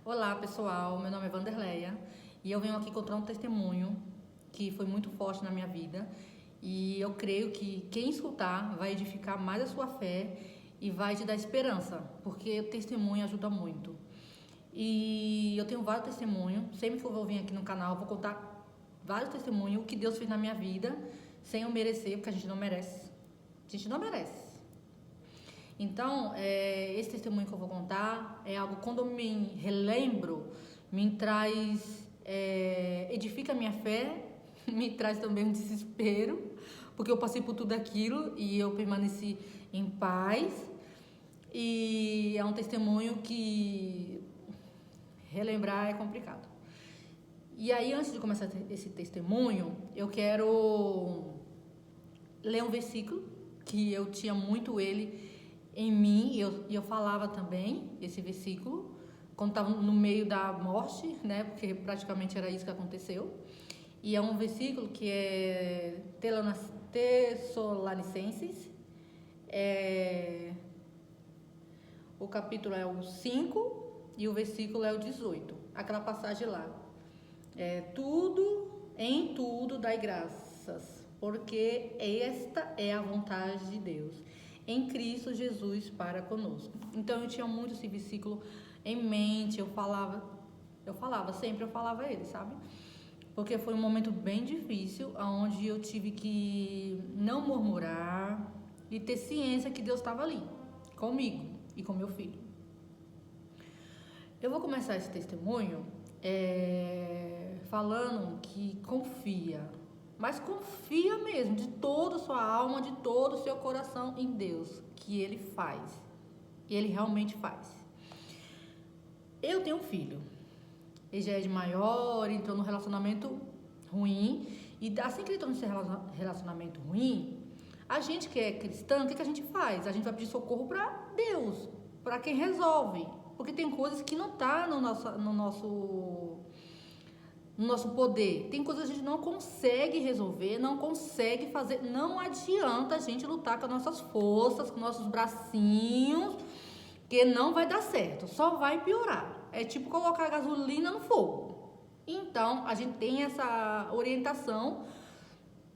Olá pessoal, meu nome é Vanderleia e eu venho aqui contar um testemunho que foi muito forte na minha vida e eu creio que quem escutar vai edificar mais a sua fé e vai te dar esperança, porque o testemunho ajuda muito. E eu tenho vários testemunhos, sempre que eu vou vir aqui no canal eu vou contar vários testemunhos, o que Deus fez na minha vida, sem eu merecer, porque a gente não merece. A gente não merece. Então, esse testemunho que eu vou contar é algo, quando eu me relembro, me traz, edifica a minha fé, me traz também um desespero, porque eu passei por tudo aquilo e eu permaneci em paz. E é um testemunho que relembrar é complicado. E aí, antes de começar esse testemunho, eu quero ler um versículo que eu tinha muito ele em mim, e eu falava também esse versículo quando estava no meio da morte, né? Porque praticamente era isso que aconteceu. E é um versículo que é Tessalonicenses, o capítulo é o 5 e o versículo é o 18. Aquela passagem lá. Em tudo dai graças, porque esta é a vontade de Deus em Cristo Jesus para conosco. Então eu tinha muito esse versículo em mente, eu falava ele, sabe? Porque foi um momento bem difícil, onde eu tive que não murmurar e ter ciência que Deus estava ali, comigo e com meu filho. Eu vou começar esse testemunho falando que confia, mas confia mesmo, de toda a sua alma, de todo o seu coração em Deus, que Ele faz. E Ele realmente faz. Eu tenho um filho. Ele já é de maior, entrou num relacionamento ruim. E assim que ele entrou nesse relacionamento ruim, a gente que é cristã, o que a gente faz? A gente vai pedir socorro para Deus, para quem resolve. Porque tem coisas que não tá no nosso poder. Tem coisas que a gente não consegue resolver, não consegue fazer. Não adianta a gente lutar com as nossas forças, com nossos bracinhos, que não vai dar certo, só vai piorar. É tipo colocar gasolina no fogo. Então, a gente tem essa orientação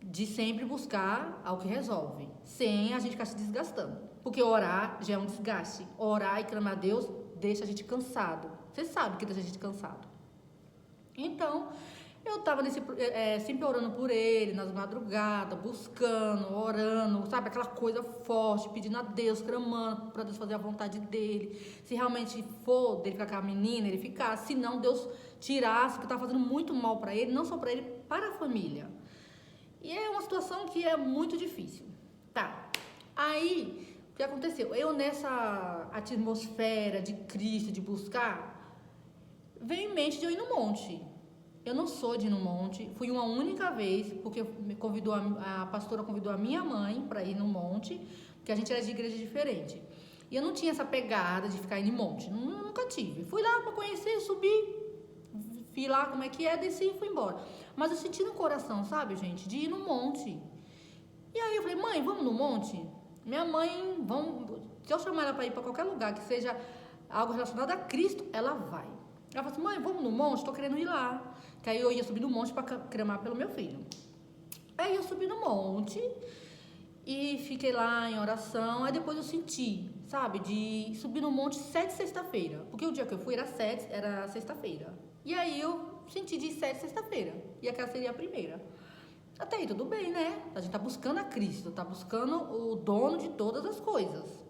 de sempre buscar algo que resolve, sem a gente ficar se desgastando. Porque orar já é um desgaste. Orar e clamar a Deus deixa a gente cansado. Você sabe que deixa a gente cansado. Então, eu tava sempre orando por ele, nas madrugadas, buscando, orando, sabe? Aquela coisa forte, pedindo a Deus, clamando para Deus fazer a vontade dele. Se realmente for dele ficar com a menina, ele ficasse. Se não, Deus tirasse, porque tá fazendo muito mal para ele, não só para ele, para a família. E é uma situação que é muito difícil. Tá. Aí, o que aconteceu? Eu, nessa atmosfera de Cristo, de buscar, veio em mente de eu ir no monte. Eu não sou de ir no monte. Fui uma única vez, porque a pastora convidou a minha mãe para ir no monte, porque a gente era de igreja diferente. E eu não tinha essa pegada de ficar indo em monte. Nunca tive. Fui lá para conhecer, subi, vi lá como é que é, desci e fui embora. Mas eu senti no coração, sabe, gente, de ir no monte. E aí eu falei, mãe, vamos no monte? Minha mãe, se eu chamar ela para ir para qualquer lugar que seja algo relacionado a Cristo, ela vai. Ela falou assim, mãe, vamos no monte? Tô querendo ir lá. Que aí eu ia subir no monte para clamar pelo meu filho. Aí eu subi no monte e fiquei lá em oração. Aí depois eu senti, sabe, de subir no monte 7 sexta-feira. Porque o dia que eu fui era sexta-feira. E aí eu senti de 7 sexta-feira. E aquela seria a primeira. Até aí tudo bem, né? A gente tá buscando a Cristo, tá buscando o dono de todas as coisas.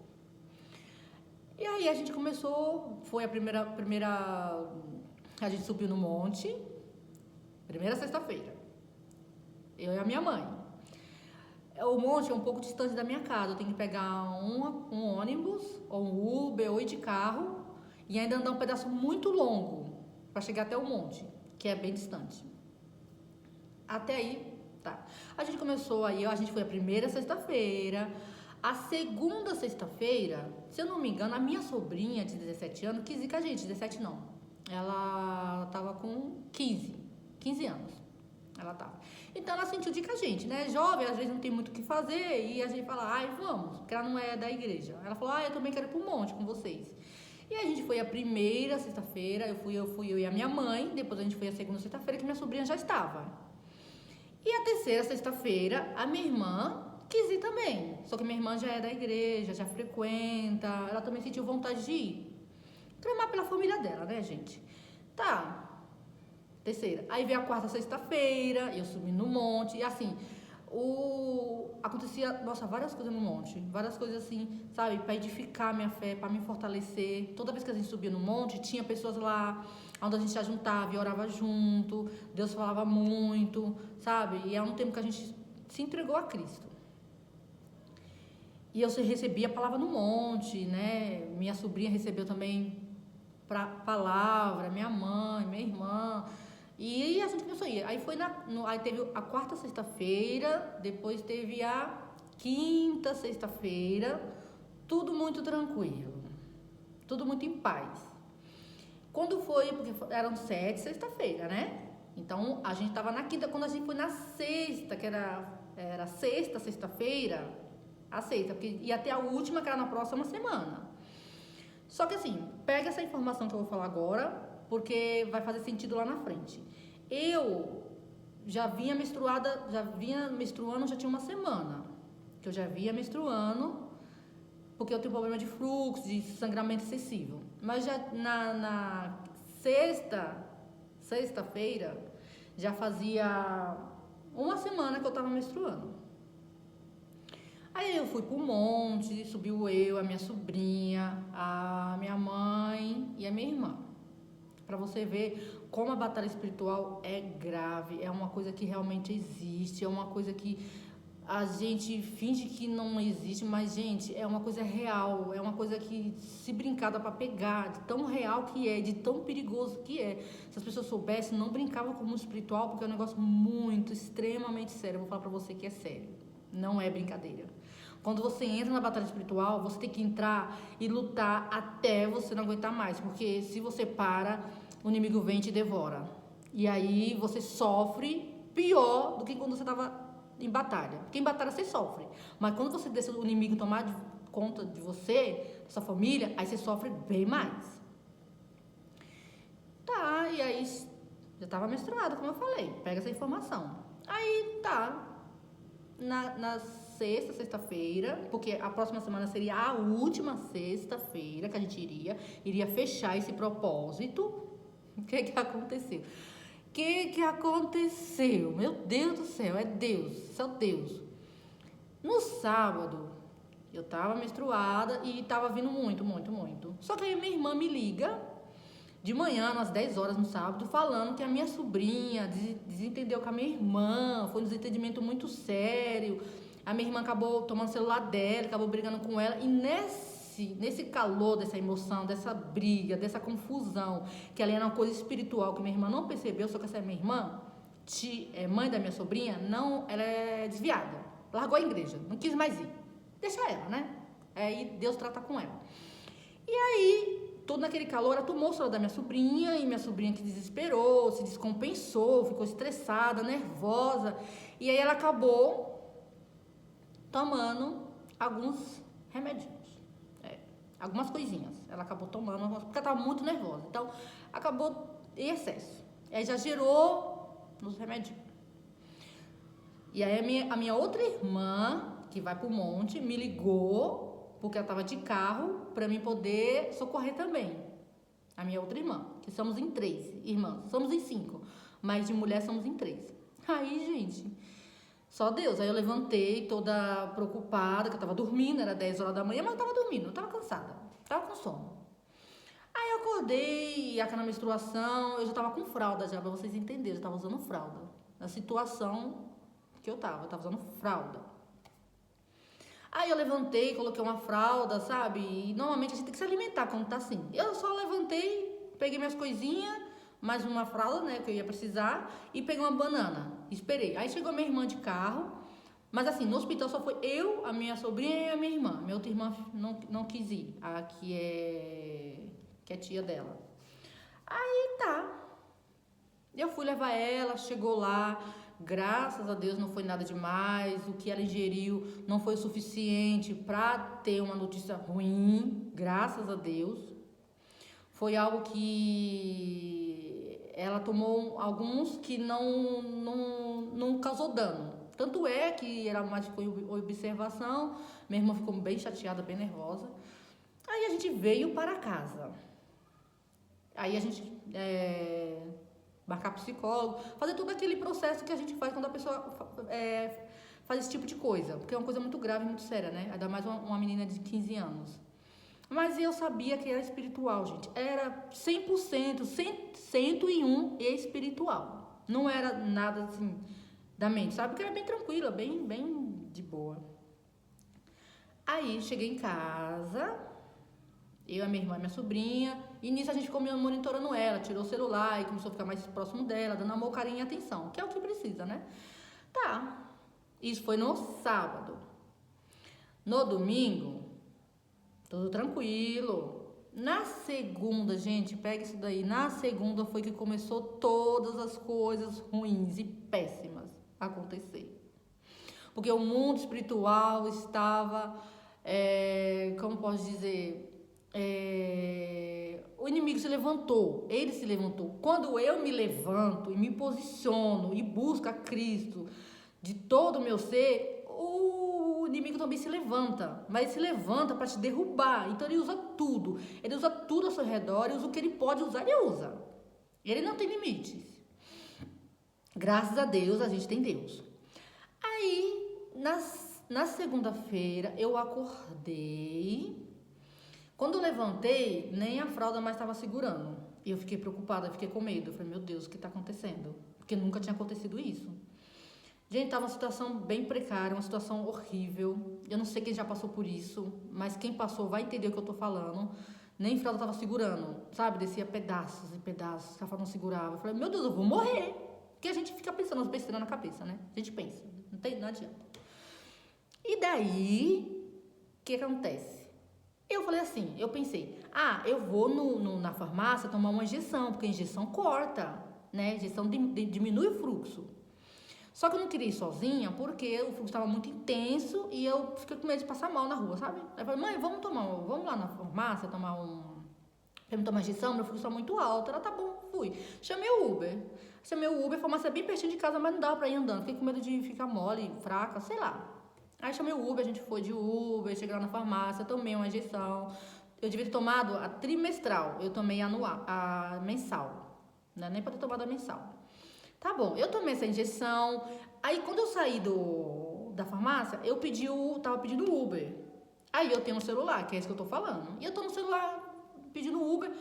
E aí a gente começou, foi a primeira a gente subiu no monte, primeira sexta-feira, eu e a minha mãe. O monte é um pouco distante da minha casa, eu tenho que pegar um ônibus, ou um Uber, ou ir de carro, e ainda andar um pedaço muito longo, para chegar até o monte, que é bem distante. Até aí, tá. A gente começou aí, a gente foi a primeira sexta-feira. A segunda sexta-feira, se eu não me engano, a minha sobrinha de 17 anos quis ir com a gente, 17 não. Ela tava com 15 anos. Ela tava. Então ela sentiu de ir com a gente, né? Jovem, às vezes não tem muito o que fazer, e a gente fala, ai, vamos, porque ela não é da igreja. Ela falou, eu também quero ir pro monte com vocês. E a gente foi a primeira sexta-feira, eu e a minha mãe, depois a gente foi a segunda sexta-feira, que minha sobrinha já estava. E a terceira sexta-feira, a minha irmã quis ir também. Só que minha irmã já é da igreja, já frequenta, ela também sentiu vontade de ir. Clamar pela família dela, né, gente? Tá. Terceira. Aí veio a quarta sexta-feira, eu subi no monte, e assim, acontecia, nossa, várias coisas no monte, várias coisas assim, sabe, para edificar minha fé, para me fortalecer. Toda vez que a gente subia no monte, tinha pessoas lá, onde a gente se juntava e orava junto, Deus falava muito, sabe, e é um tempo que a gente se entregou a Cristo. E eu recebi a palavra no monte, né, minha sobrinha recebeu também palavra, minha mãe, minha irmã. E a gente começou a ir. Aí aí teve a quarta sexta-feira, depois teve a quinta sexta-feira, tudo muito tranquilo, tudo muito em paz. Quando foi, porque eram 7 sexta-feira, né? Então a gente tava na quinta, quando a gente foi na sexta, que era sexta-feira, a sexta, porque ia até a última, que era na próxima semana. Só que assim, pega essa informação que eu vou falar agora, porque vai fazer sentido lá na frente. Eu já vinha menstruando, já tinha uma semana que eu já vinha menstruando, porque eu tenho problema de fluxo, de sangramento excessivo. Mas já na sexta-feira, já fazia uma semana que eu tava menstruando. Aí eu fui pro monte, subiu eu, a minha sobrinha, a minha mãe e a minha irmã. Pra você ver como a batalha espiritual é grave, é uma coisa que realmente existe, é uma coisa que a gente finge que não existe, mas, gente, é uma coisa real, é uma coisa que, se brincar, dá pra pegar, de tão real que é, de tão perigoso que é. Se as pessoas soubessem, não brincavam com o mundo espiritual, porque é um negócio muito, extremamente sério. Eu vou falar pra você que é sério, não é brincadeira. Quando você entra na batalha espiritual, você tem que entrar e lutar até você não aguentar mais. Porque se você para, o inimigo vem e te devora. E aí você sofre pior do que quando você estava em batalha. Porque em batalha você sofre. Mas quando você deixa o inimigo tomar conta de você, da sua família, aí você sofre bem mais. Tá, e aí já estava menstruada, como eu falei. Pega essa informação. Aí tá. Na sexta-feira, porque a próxima semana seria a última sexta-feira que a gente iria fechar esse propósito. O que aconteceu? O que aconteceu? Meu Deus do céu, é Deus, só Deus. No sábado, eu tava menstruada e tava vindo muito. Só que aí minha irmã me liga de manhã, às 10 horas no sábado, falando que a minha sobrinha desentendeu com a minha irmã, foi um desentendimento muito sério. A minha irmã acabou tomando o celular dela, acabou brigando com ela. E nesse calor dessa emoção, dessa briga, dessa confusão, que ela era uma coisa espiritual que minha irmã não percebeu, só que essa minha irmã, mãe da minha sobrinha, ela é desviada. Largou a igreja, não quis mais ir. Deixa ela, né? Aí Deus trata com ela. E aí, todo naquele calor, ela tomou o celular da minha sobrinha, e minha sobrinha que desesperou, se descompensou, ficou estressada, nervosa. E aí ela acabou tomando alguns remedinhos. Algumas coisinhas. Ela acabou tomando, porque ela estava muito nervosa. Então, acabou em excesso. Aí já gerou nos remedinhos. E aí a minha outra irmã, que vai pro monte, me ligou, porque ela estava de carro, para mim poder socorrer também. A minha outra irmã, que somos em 3 irmãs. Somos em 5, mas de mulher somos em 3. Aí, gente, só Deus. Aí eu levantei toda preocupada, que eu tava dormindo, era 10 horas da manhã, mas eu tava dormindo, eu tava cansada, tava com sono. Aí eu acordei, aquela menstruação, eu já tava com fralda já, pra vocês entenderem, eu já tava usando fralda. Na situação que eu tava usando fralda. Aí eu levantei, coloquei uma fralda, sabe? E normalmente a gente tem que se alimentar quando tá assim. Eu só levantei, peguei minhas coisinhas, mais uma fralda, né, que eu ia precisar, e peguei uma banana, esperei. Aí chegou a minha irmã de carro, mas assim, no hospital só foi eu, a minha sobrinha e a minha irmã. Minha outra irmã não quis ir, a que é tia dela. Aí tá, eu fui levar ela, chegou lá, graças a Deus não foi nada demais, o que ela ingeriu não foi o suficiente pra ter uma notícia ruim, graças a Deus. foi algo que ela tomou alguns que não causou dano. Tanto é que ela mais ficou em observação, minha irmã ficou bem chateada, bem nervosa. Aí a gente veio para casa. Aí a gente marcar psicólogo, fazer todo aquele processo que a gente faz quando a pessoa faz esse tipo de coisa. Porque é uma coisa muito grave, muito séria, né? Ainda mais uma menina de 15 anos. Mas eu sabia que era espiritual, gente. Era 100%, 101 espiritual. Não era nada assim da mente, sabe? Porque era bem tranquila, bem de boa. Aí cheguei em casa, eu, a minha irmã e minha sobrinha, e nisso a gente ficou monitorando ela, tirou o celular e começou a ficar mais próximo dela, dando amor, carinho e atenção, que é o que precisa, né? Tá. Isso foi no sábado. No domingo, tudo tranquilo. Na segunda, gente, pega isso daí. Na segunda foi que começou todas as coisas ruins e péssimas a acontecer. Porque o mundo espiritual estava, como posso dizer, o inimigo se levantou, ele se levantou. Quando eu me levanto e me posiciono e busco a Cristo de todo o meu ser, o inimigo também se levanta, mas ele se levanta para te derrubar. Então ele usa tudo ao seu redor, ele usa o que ele pode usar, ele usa. Ele não tem limites. Graças a Deus a gente tem Deus. Aí na segunda-feira eu acordei. Quando eu levantei, nem a fralda mais estava segurando. E eu fiquei preocupada, fiquei com medo. Eu falei, meu Deus, o que está acontecendo? Porque nunca tinha acontecido isso. Gente, estava uma situação bem precária, uma situação horrível. Eu não sei quem já passou por isso, mas quem passou vai entender o que eu tô falando. Nem fralda estava segurando, sabe? Descia pedaços e pedaços, a fralda não segurava. Eu falei, meu Deus, eu vou morrer. Porque a gente fica pensando as besteiras na cabeça, né? A gente pensa, não adianta. E daí, o que acontece? Eu falei assim, eu pensei, eu vou na farmácia tomar uma injeção, porque a injeção corta, né? A injeção diminui o fluxo. Só que eu não queria ir sozinha, porque o fluxo estava muito intenso e eu fiquei com medo de passar mal na rua, sabe? Aí eu falei, mãe, vamos lá na farmácia tomar injeção, meu fluxo está muito alto. Ela, tá bom, fui. Chamei o Uber, a farmácia é bem pertinho de casa, mas não dava pra ir andando. Fiquei com medo de ficar mole, fraca, sei lá. Aí chamei o Uber, a gente foi de Uber, cheguei lá na farmácia, tomei uma injeção. Eu devia ter tomado a trimestral, eu tomei a mensal. Não é nem pra ter tomado a mensal. Tá bom, eu tomei essa injeção. Aí quando eu saí da farmácia, eu tava pedindo Uber. Aí eu tenho um celular, que é isso que eu tô falando. E eu tô no celular pedindo Uber.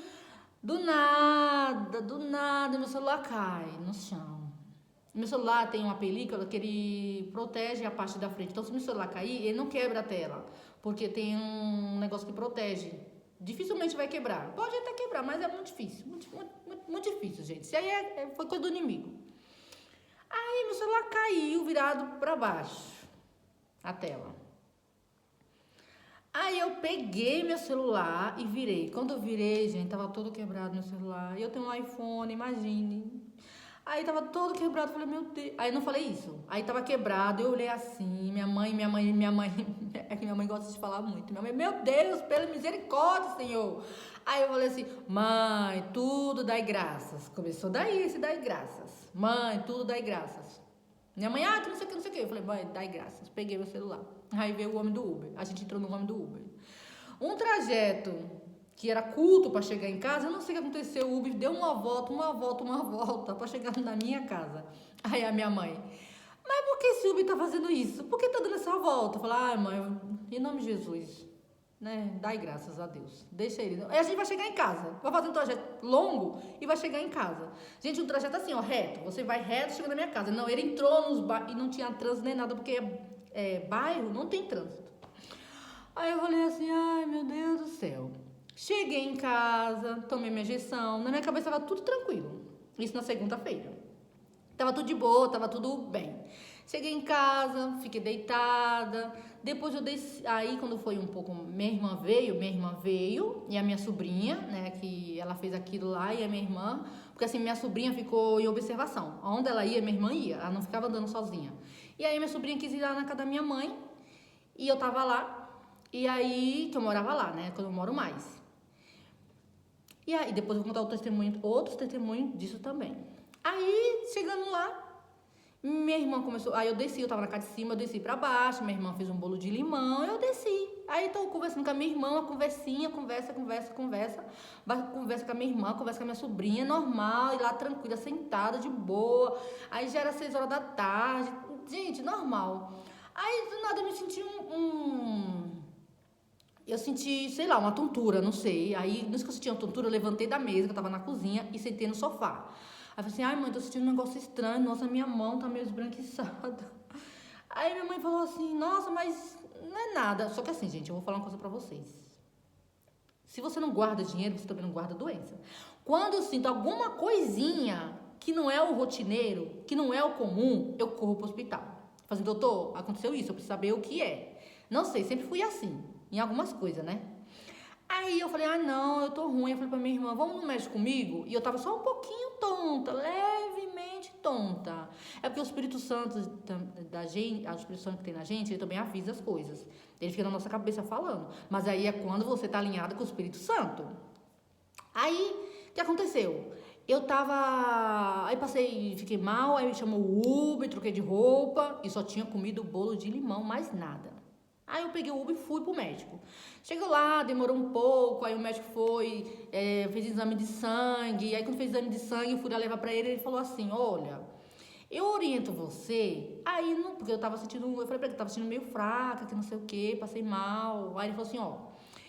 Do nada, meu celular cai no chão. Meu celular tem uma película que ele protege a parte da frente. Então, se meu celular cair, ele não quebra a tela. Porque tem um negócio que protege. Dificilmente vai quebrar. Pode até quebrar, mas é muito difícil. Muito difícil, gente. Isso aí foi coisa do inimigo. Aí, meu celular caiu, virado pra baixo. A tela. Aí, eu peguei meu celular e virei. Quando eu virei, gente, tava todo quebrado meu celular. Eu tenho um iPhone, imagine. Aí tava todo quebrado, falei, meu Deus. Aí não falei isso. Aí tava quebrado, eu olhei assim, minha mãe, é que minha mãe gosta de falar muito. Minha mãe, meu Deus, pela misericórdia, Senhor. Aí eu falei assim, mãe, tudo dai graças. Começou daí, se dai graças. Mãe, tudo dai graças. Minha mãe, que não sei o que. Eu falei, mãe, dai graças. Peguei meu celular. Aí veio o homem do Uber. A gente entrou no homem do Uber. Um trajeto que era curto para chegar em casa, eu não sei o que aconteceu, o Uber deu uma volta para chegar na minha casa. Aí a minha mãe, mas por que esse Uber tá fazendo isso? Por que tá dando essa volta? Eu falei, mãe, em nome de Jesus, né, dai graças a Deus, deixa ele. Aí a gente vai chegar em casa, vai fazer um trajeto longo e vai chegar em casa. Gente, um trajeto assim, reto, você vai reto e chega na minha casa. Não, ele entrou nos bairros e não tinha trânsito nem nada, porque bairro não tem trânsito. Aí eu falei assim, ai meu Deus do céu. Cheguei em casa, tomei minha injeção, na minha cabeça tava tudo tranquilo. Isso na segunda-feira. Tava tudo de boa, tava tudo bem. Cheguei em casa, fiquei deitada. Depois eu desci, aí quando foi um pouco, minha irmã veio e a minha sobrinha, né, que ela fez aquilo lá, e a minha irmã, porque assim, minha sobrinha ficou em observação. Onde ela ia, minha irmã ia, ela não ficava andando sozinha. E aí minha sobrinha quis ir lá na casa da minha mãe, e eu tava lá, e aí, que eu morava lá, né, quando eu moro mais. E aí, depois eu vou contar outros testemunhos disso também. Aí, chegando lá, minha irmã começou, aí eu desci, eu tava na casa de cima, eu desci pra baixo, minha irmã fez um bolo de limão, eu desci. Aí tô conversando com a minha irmã, uma conversinha, conversa com a minha irmã, conversa com a minha sobrinha, normal, e lá tranquila, sentada, de boa. Aí já era 6 horas da tarde, gente, normal. Aí do nada eu me senti eu senti, sei lá, uma tontura, não sei. Aí, nisso que eu senti uma tontura, eu levantei da mesa, que eu tava na cozinha, e sentei no sofá. Aí eu falei assim, ai mãe, tô sentindo um negócio estranho, nossa, minha mão tá meio esbranquiçada. Aí minha mãe falou assim, nossa, mas não é nada. Só que assim, gente, eu vou falar uma coisa pra vocês. Se você não guarda dinheiro, você também não guarda doença. Quando eu sinto alguma coisinha que não é o rotineiro, que não é o comum, eu corro pro hospital. Falei assim, doutor, aconteceu isso, eu preciso saber o que é. Não sei, sempre fui assim, em algumas coisas, né? Aí eu falei, ah não, eu tô ruim. Eu falei pra minha irmã, vamos no médico comigo? E eu tava só um pouquinho tonta, levemente tonta. É porque o Espírito Santo da gente, o Espírito Santo que tem na gente, ele também avisa as coisas. Ele fica na nossa cabeça falando. Mas aí é quando você tá alinhado com o Espírito Santo. Aí, o que aconteceu? Eu tava. Aí passei, fiquei mal, aí me chamou o Uber, troquei de roupa e só tinha comido o bolo de limão, mais nada. Aí eu peguei o Uber e fui pro médico. Chegou lá, demorou um pouco, aí o médico foi, fez exame de sangue. Aí quando fez exame de sangue, eu fui lá levar pra ele, ele falou assim, olha, eu oriento você, aí não, porque eu falei pra ele que eu tava sentindo meio fraca, que não sei o que, passei mal. Aí ele falou assim, ó,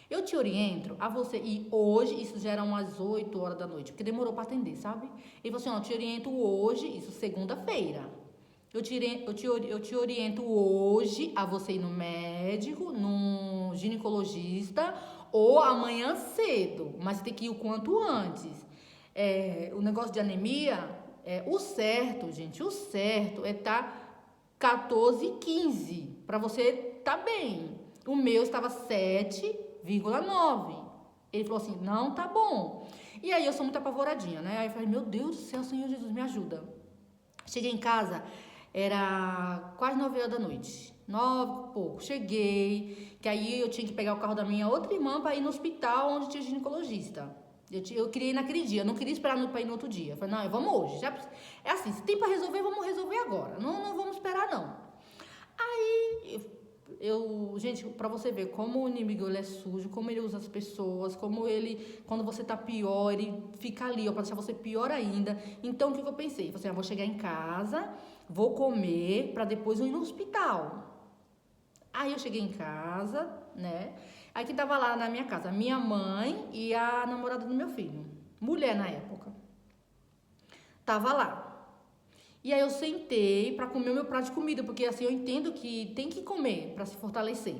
eu te oriento a você ir hoje, isso já era umas 8 horas da noite, porque demorou pra atender, sabe? Ele falou assim, ó, eu te oriento hoje, isso segunda-feira. Eu te oriento hoje a você ir no médico, no ginecologista, ou amanhã cedo, mas tem que ir o quanto antes. O negócio de anemia, o certo, gente, o certo é estar 14,15 para você tá bem. O meu estava 7,9. Ele falou assim, não tá bom. E aí eu sou muito apavoradinha, né? Aí eu falei, meu Deus do céu, Senhor Jesus, me ajuda. Cheguei em casa, era quase 9 horas da noite. 9 e pouco. Cheguei, que aí eu tinha que pegar o carro da minha outra irmã para ir no hospital onde tinha ginecologista. Eu queria ir naquele dia, eu não queria esperar para ir no outro dia. Eu falei, não, vamos hoje. É assim, se tem para resolver, vamos resolver agora. Não vamos esperar, não. Aí, gente, pra você ver como o inimigo ele é sujo, como ele usa as pessoas, como ele, quando você tá pior, ele fica ali, ó, pra deixar você pior ainda. Então, o que eu pensei? Eu falei assim, vou chegar em casa, vou comer, pra depois eu ir no hospital. Aí eu cheguei em casa, né? Aí quem tava lá na minha casa? Minha mãe e a namorada do meu filho. Mulher na época. Tava lá. E aí eu sentei pra comer o meu prato de comida, porque assim, eu entendo que tem que comer pra se fortalecer.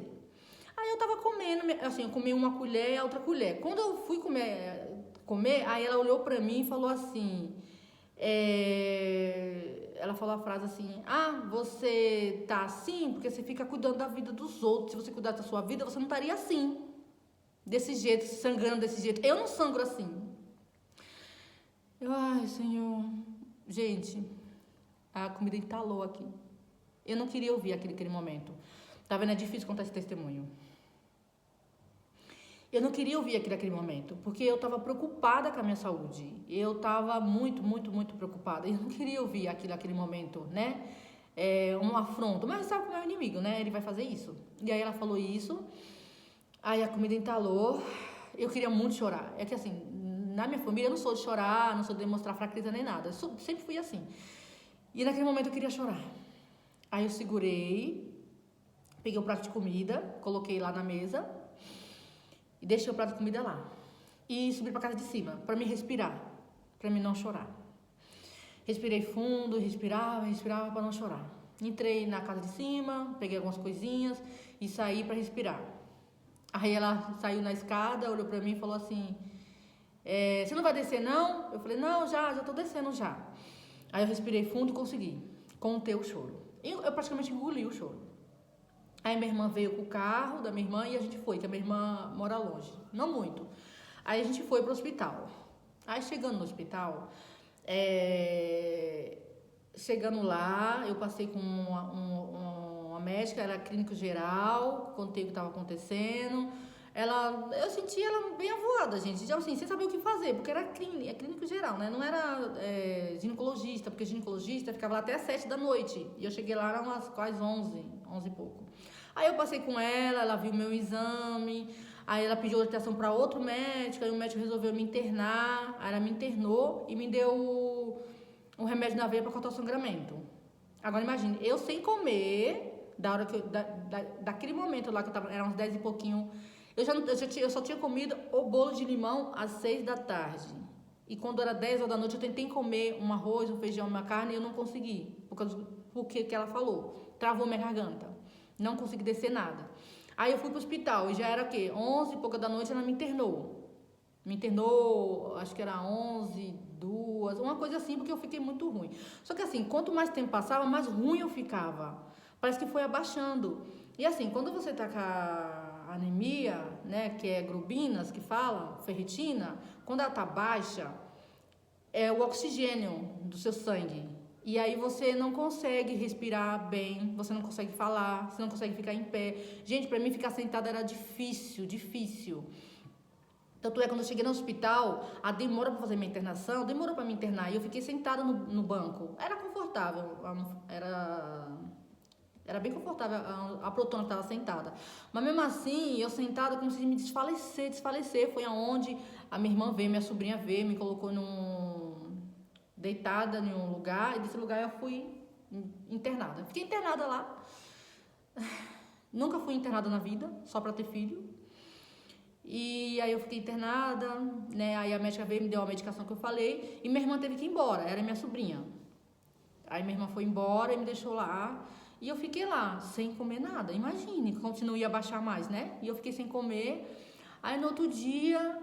Aí eu tava comendo, assim, eu comi uma colher e a outra colher. Quando eu fui comer, aí ela olhou pra mim e falou assim, ela falou a frase assim, você tá assim porque você fica cuidando da vida dos outros. Se você cuidasse da sua vida, você não estaria assim, desse jeito, sangrando desse jeito. Eu não sangro assim. Ai, Senhor. Gente, a comida entalou aqui. Eu não queria ouvir aquele momento. Tá vendo? É difícil contar esse testemunho. Eu não queria ouvir aquele momento, porque eu tava preocupada com a minha saúde. Eu tava muito, muito, muito preocupada. Eu não queria ouvir aquele momento, né? Um afronto. Mas sabe como é o inimigo, né? Ele vai fazer isso. E aí ela falou isso. Aí a comida entalou. Eu queria muito chorar. É que assim, na minha família eu não sou de chorar, não sou de demonstrar fraqueza nem nada. Eu sempre fui assim. E naquele momento eu queria chorar. Aí eu segurei, peguei o prato de comida, coloquei lá na mesa e deixei o prato de comida lá. E subi pra casa de cima, pra me respirar, pra me não chorar. Respirei fundo, respirava pra não chorar. Entrei na casa de cima, peguei algumas coisinhas e saí pra respirar. Aí ela saiu na escada, olhou pra mim e falou assim, você não vai descer não? Eu falei, não, já tô descendo já. Aí eu respirei fundo e consegui conter o choro. Eu praticamente engoli o choro. Aí minha irmã veio com o carro da minha irmã e a gente foi, que a minha irmã mora longe, não muito. Aí a gente foi pro hospital. Aí chegando no hospital, chegando lá, eu passei com uma médica, era clínico geral, contei o que estava acontecendo. Eu senti ela bem avoada, gente, já assim, sem saber o que fazer, porque era clínico geral, né? Não era ginecologista, porque ginecologista ficava lá até às 7 da noite. E eu cheguei lá, eram umas quase 11 e pouco. Aí eu passei com ela viu meu exame, aí ela pediu orientação para outro médico, aí o médico resolveu me internar, aí ela me internou e me deu um remédio na veia para cortar o sangramento. Agora imagine, eu sem comer, da hora que daquele momento lá que eu tava, era uns 10 e pouquinho, eu só tinha comido o bolo de limão às 6 da tarde. E quando era 10 horas da noite, eu tentei comer um arroz, um feijão, uma carne e eu não consegui. Porque que ela falou? Travou minha garganta. Não consegui descer nada. Aí eu fui pro hospital e já era o quê? 11 e pouca da noite ela me internou. Me internou, acho que era 11, 2, uma coisa assim, porque eu fiquei muito ruim. Só que assim, quanto mais tempo passava, mais ruim eu ficava. Parece que foi abaixando. E assim, quando você tá com a anemia, né, que é globulinas, que fala, ferritina, quando ela tá baixa, é o oxigênio do seu sangue. E aí você não consegue respirar bem, você não consegue falar, você não consegue ficar em pé. Gente, pra mim ficar sentada era difícil. Tanto é, quando eu cheguei no hospital, a demora pra fazer minha internação, demorou pra me internar. E eu fiquei sentada no banco. Era confortável, era bem confortável a poltrona que estava sentada. Mas mesmo assim, eu sentada, comecei a me desfalecer. Foi aonde a minha irmã veio, minha sobrinha veio, me colocou deitada em um lugar. E desse lugar eu fui internada. Fiquei internada lá. Nunca fui internada na vida, só pra ter filho. E aí eu fiquei internada, né? Aí a médica veio, me deu a medicação que eu falei. E minha irmã teve que ir embora, era minha sobrinha. Aí minha irmã foi embora e me deixou lá. E eu fiquei lá, sem comer nada. Imagine, como se não ia baixar mais, né? E eu fiquei sem comer. Aí no outro dia,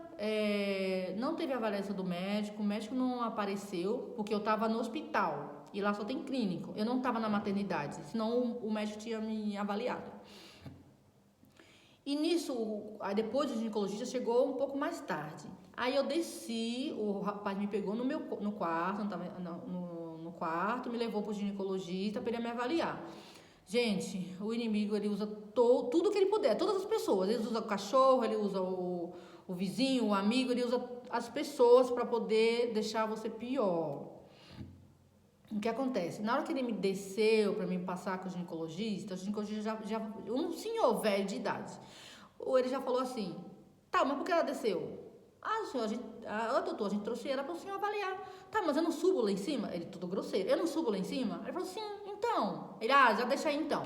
não teve avaliação do médico. O médico não apareceu, porque eu tava no hospital. E lá só tem clínico. Eu não tava na maternidade, senão o médico tinha me avaliado. E nisso, aí depois do ginecologista chegou um pouco mais tarde. Aí eu desci, o rapaz me pegou no quarto, no quarto, me levou pro ginecologista para ele me avaliar. Gente, o inimigo, ele usa tudo que ele puder, todas as pessoas. Ele usa o cachorro, ele usa o vizinho, o amigo, ele usa as pessoas para poder deixar você pior. O que acontece? Na hora que ele me desceu para me passar com o ginecologista já um senhor velho de idade, ele já falou assim: tá, mas por que ela desceu? Senhor, doutor, a gente trouxe ela para o senhor avaliar. Tá, mas eu não subo lá em cima? Ele, tudo grosseiro, eu não subo lá em cima? Ele falou, sim, então. Ele, já deixa aí então.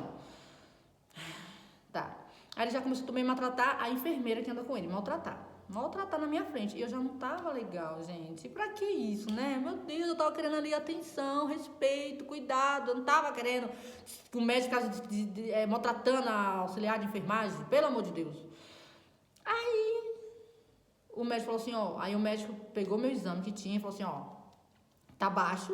Tá. Aí ele já começou também a maltratar a enfermeira que anda com ele, maltratar na minha frente. E eu já não tava legal, gente. Pra que isso, né? Meu Deus, eu tava querendo ali atenção, respeito, cuidado. Eu não tava querendo que o médico maltratando a auxiliar de enfermagem. Pelo amor de Deus. Aí o médico falou assim, aí o médico pegou meu exame que tinha e falou assim, tá baixo,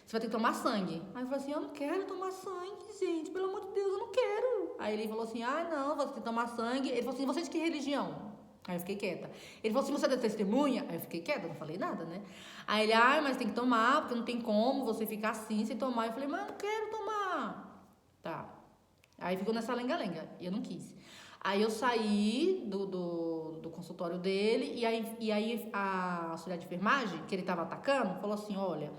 você vai ter que tomar sangue. Aí eu falei assim, eu não quero tomar sangue, gente, pelo amor de Deus, eu não quero. Aí ele falou assim, não, você tem que tomar sangue. Ele falou assim, você é de que religião? Aí eu fiquei quieta. Ele falou assim, você é da testemunha? Aí eu fiquei quieta, não falei nada, né? Aí ele, mas tem que tomar, porque não tem como você ficar assim sem tomar. Eu falei, mas eu não quero tomar. Tá. Aí ficou nessa lenga-lenga, e eu não quis. Aí eu saí do consultório dele, e aí a auxiliar de enfermagem, que ele tava atacando, falou assim, olha,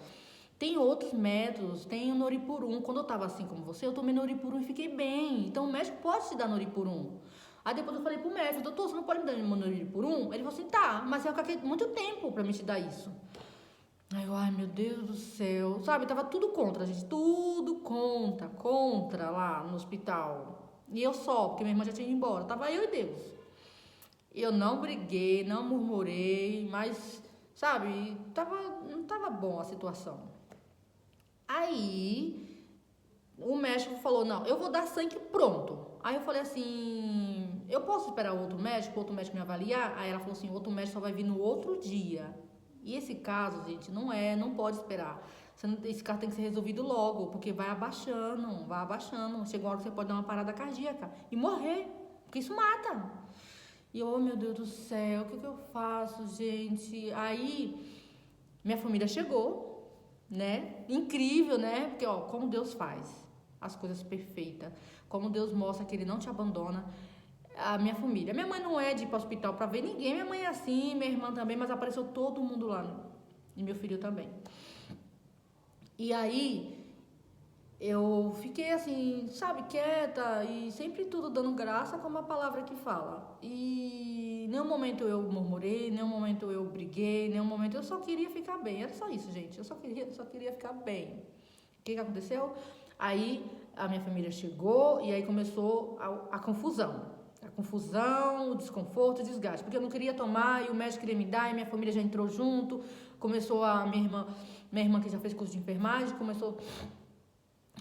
tem outros métodos, tem o Noripurum. Quando eu tava assim como você, eu tomei Noripurum e fiquei bem. Então o médico pode te dar Noripurum. Aí depois eu falei pro médico, doutor, você não pode me dar Noripurum? Ele falou assim, tá, mas vai ficar muito tempo pra me te dar isso. Aí eu, ai meu Deus do céu, sabe, tava tudo contra, gente, tudo contra lá no hospital. E eu só, porque minha irmã já tinha ido embora, tava eu e Deus. Eu não briguei, não murmurei, mas, sabe, não tava bom a situação. Aí o médico falou, não, eu vou dar sangue pronto. Aí eu falei assim, eu posso esperar outro médico me avaliar? Aí ela falou assim, outro médico só vai vir no outro dia. E esse caso, gente, não pode esperar. Esse caso tem que ser resolvido logo, porque vai abaixando. Chega uma hora que você pode dar uma parada cardíaca e morrer, porque isso mata. E eu, oh meu Deus do céu, o que eu faço, gente? Aí minha família chegou, né? Incrível, né? Porque, como Deus faz as coisas perfeitas, como Deus mostra que Ele não te abandona. a minha família. Minha mãe não é de ir para o hospital para ver ninguém, minha mãe é assim, minha irmã também, mas apareceu todo mundo lá, e meu filho também. E aí, eu fiquei assim, sabe, quieta e sempre tudo dando graça como a palavra que fala. E nenhum momento eu murmurei, nenhum momento eu briguei, nenhum momento eu só queria ficar bem. Era só isso, gente. Eu só queria ficar bem. O que aconteceu? Aí a minha família chegou e aí começou a confusão. A confusão, o desconforto, o desgaste. Porque eu não queria tomar e o médico queria me dar e minha família já entrou junto. Começou a minha irmã que já fez curso de enfermagem, começou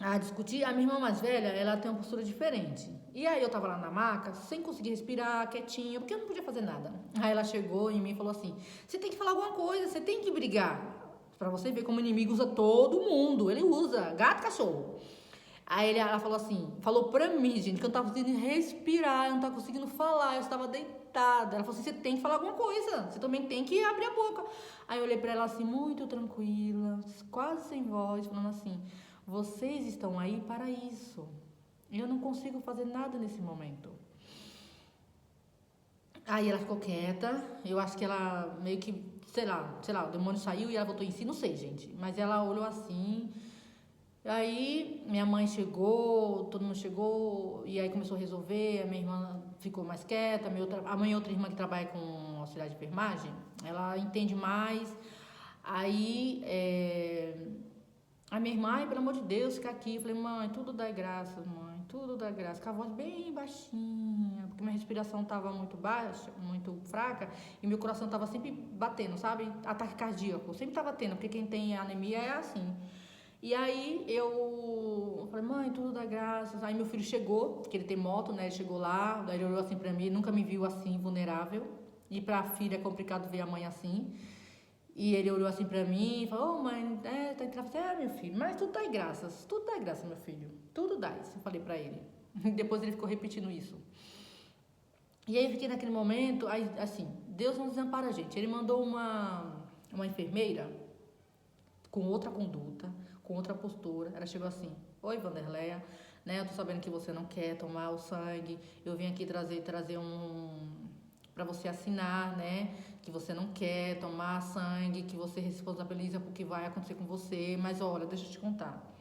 a discutir. A minha irmã mais velha, ela tem uma postura diferente. E aí eu tava lá na maca, sem conseguir respirar, quietinha, porque eu não podia fazer nada. Aí ela chegou em mim e falou assim: você tem que falar alguma coisa, você tem que brigar. Pra você ver como o inimigo usa todo mundo. Ele usa gato e cachorro. Aí ela falou assim, falou pra mim, gente, que eu não tava conseguindo respirar, eu não tava conseguindo falar, eu estava deitada. Ela falou assim, você tem que falar alguma coisa, você também tem que abrir a boca. Aí eu olhei pra ela assim, muito tranquila, quase sem voz, falando assim: vocês estão aí para isso. Eu não consigo fazer nada nesse momento. Aí ela ficou quieta, eu acho que ela meio que, sei lá, o demônio saiu e ela voltou em si, não sei, gente. Mas ela olhou assim. Aí minha mãe chegou, todo mundo chegou, e aí começou a resolver, a minha irmã ficou mais quieta, a minha outra irmã que trabalha com auxiliar de enfermagem, ela entende mais. Aí a minha irmã, ai, pelo amor de Deus, fica aqui. Eu falei, mãe, tudo dá graça, mãe, tudo dá graça. Com a voz bem baixinha, porque minha respiração tava muito baixa, muito fraca, e meu coração tava sempre batendo, sabe? Ataque cardíaco, sempre tava tendo, porque quem tem anemia é assim. E aí eu falei, mãe, tudo dá graças. Aí meu filho chegou, que ele tem moto, né? Ele chegou lá, daí ele olhou assim pra mim, nunca me viu assim, vulnerável. E pra filha é complicado ver a mãe assim. E ele olhou assim pra mim e falou, mãe, tá entrando. Meu filho, mas tudo dá graças, meu filho. Tudo dá, isso eu falei pra ele. Depois ele ficou repetindo isso. E aí eu fiquei naquele momento, aí, assim, Deus não desampara a gente. Ele mandou uma enfermeira com outra conduta, com outra postura. Ela chegou assim: oi, Vanderleia, né? Eu tô sabendo que você não quer tomar o sangue. Eu vim aqui trazer para você assinar, né? Que você não quer tomar sangue, que você responsabiliza por que vai acontecer com você. Mas olha, deixa eu te contar.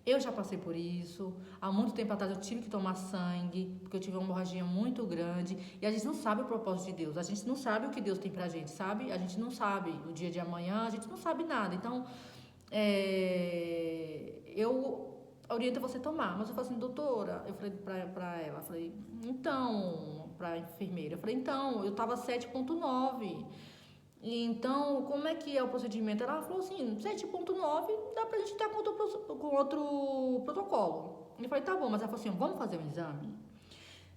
Eu já passei por isso. Há muito tempo atrás eu tive que tomar sangue, porque eu tive uma hemorragia muito grande. E a gente não sabe o propósito de Deus. A gente não sabe o que Deus tem pra gente, sabe? A gente não sabe o dia de amanhã, a gente não sabe nada. Então, eu oriento você a tomar. Mas eu falei assim, doutora, eu falei pra ela, falei, então, pra enfermeira, eu falei, então, eu tava 7,9. Então, como é que é o procedimento? Ela falou assim, 7,9 dá pra gente estar com outro protocolo. Eu falei, tá bom, mas ela falou assim, vamos fazer um exame?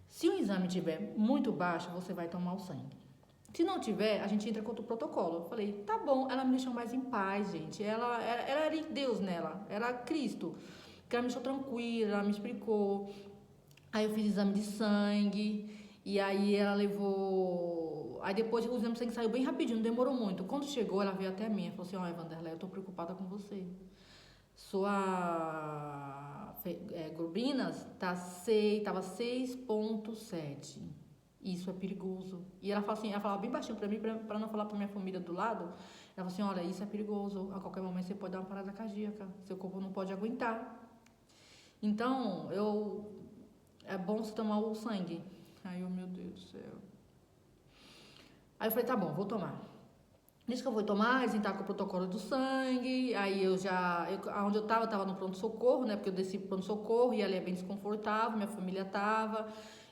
Se o exame tiver muito baixo, você vai tomar o sangue. Se não tiver, a gente entra com outro protocolo. Eu falei, tá bom. Ela me deixou mais em paz, gente. Ela era Deus nela, era Cristo. Que ela me deixou tranquila, ela me explicou. Aí eu fiz exame de sangue, e aí ela levou. Aí depois o exame de sangue saiu bem rapidinho, não demorou muito. Quando chegou, ela veio até mim e falou assim: olha, Vanderlei, eu tô preocupada com você. Sua globulinas tava 6,7. Isso é perigoso. E ela fala assim, ela falava bem baixinho pra mim, pra não falar pra minha família do lado. Ela falou assim, olha, isso é perigoso. A qualquer momento você pode dar uma parada cardíaca. Seu corpo não pode aguentar. Então, é bom você tomar o sangue. Aí eu, meu Deus do céu. Aí eu falei, tá bom, vou tomar. Nisso que eu vou tomar, eles entraram com o protocolo do sangue. Aí onde eu tava no pronto-socorro, né? Porque eu desci pro pronto-socorro e ali é bem desconfortável, minha família tava.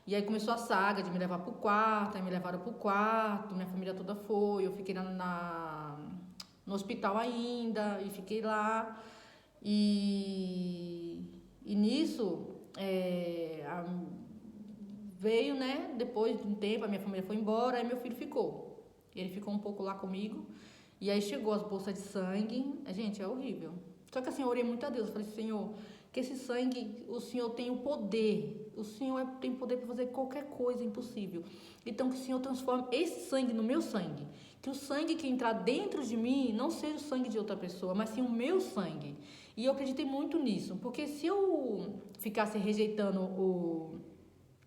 E aí começou a saga de me levar pro quarto, aí me levaram pro quarto, minha família toda foi. Eu fiquei no hospital ainda e fiquei lá. E nisso, veio, né? Depois de um tempo, a minha família foi embora, aí meu filho ficou. Ele ficou um pouco lá comigo. E aí chegou as bolsas de sangue. Gente, é horrível. Só que assim, eu orei muito a Deus. Eu falei, Senhor, que esse sangue, o Senhor tem o poder. O Senhor tem poder para fazer qualquer coisa impossível. Então, que o Senhor transforme esse sangue no meu sangue. Que o sangue que entrar dentro de mim não seja o sangue de outra pessoa, mas sim o meu sangue. E eu acreditei muito nisso. Porque se eu ficasse rejeitando